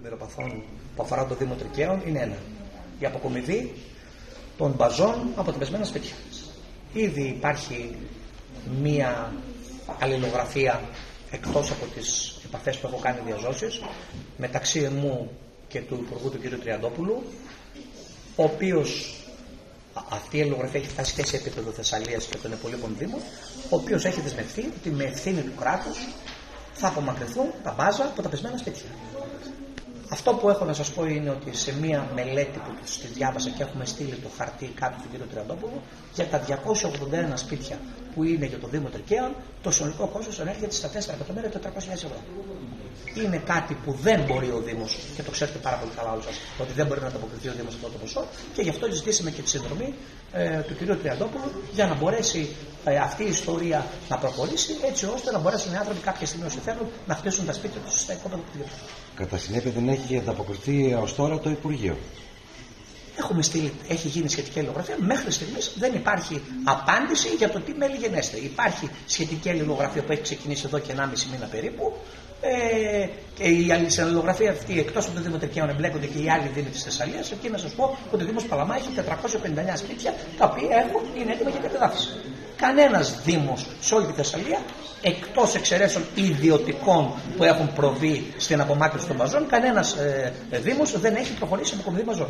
πλημμυροπαθών που αφορά το Δήμο Τρικαίων είναι ένα. Η αποκομιδή των μπαζών από τα πεσμένα σπίτια. Ήδη υπάρχει μία αλληλογραφία εκτός από τις επαφές που έχω κάνει διαζώσεις μεταξύ μου και του Υπουργού του κ. Τριαντόπουλου, ο οποίος, αυτή η αλληλογραφία έχει φτάσει και σε επίπεδο Θεσσαλίας και των υπολείπων Δήμων, ο οποίος έχει δεσμευτεί ότι με ευθύνη του κράτους θα απομακρυνθούν τα μπάζα από τα πεσμένα σπίτια. Αυτό που έχω να σας πω είναι ότι σε μία μελέτη που τη διάβασα και έχουμε στείλει το χαρτί κάτω του κ. Τριαντόπουλου, για τα 281 σπίτια που είναι για το Δήμο Τρικαίων, το συνολικό κόστος ανέρχεται στα 4.400.000 ευρώ. Είναι κάτι που δεν μπορεί ο Δήμος, και το ξέρετε πάρα πολύ καλά όλοι σας, ότι δεν μπορεί να ανταποκριθεί ο Δήμος αυτό το ποσό, και γι' αυτό ζητήσαμε και τη συνδρομή του κ. Τριαντόπουλου για να μπορέσει αυτή η ιστορία να προχωρήσει, έτσι ώστε να μπορέσουν οι άνθρωποι κάποια στιγμή όσοι θέλουν να χτίσουν τα σπίτια τους στα οικόπεδα του Δήμου. Κατά συνέπεια δεν έχει ανταποκριθεί ως τώρα το Υπουργείο. Έχουμε στείλει, έχει γίνει σχετική αλληλογραφία. Μέχρι στιγμής δεν υπάρχει απάντηση για το τι μέλη γενέστε. Υπάρχει σχετική αλληλογραφία που έχει ξεκινήσει εδώ και 1,5 μήνα περίπου. Και η αλληλογραφία αυτή, εκτός από το Δήμο Τρικαίων, εμπλέκονται και οι άλλοι δήμοι της Θεσσαλίας. Εκεί να σας πω ότι ο Δήμος Παλαμά έχει 459 σπίτια τα οποία είναι έτοιμα για κατεδάφιση. Κανένας Δήμος σε όλη τη Θεσσαλία, εκτός εξαιρέσεων ιδιωτικών που έχουν προβεί στην απομάκρυνση των μπαζών, κανένας Δήμος δεν έχει προχωρήσει από κομιδή μπαζών.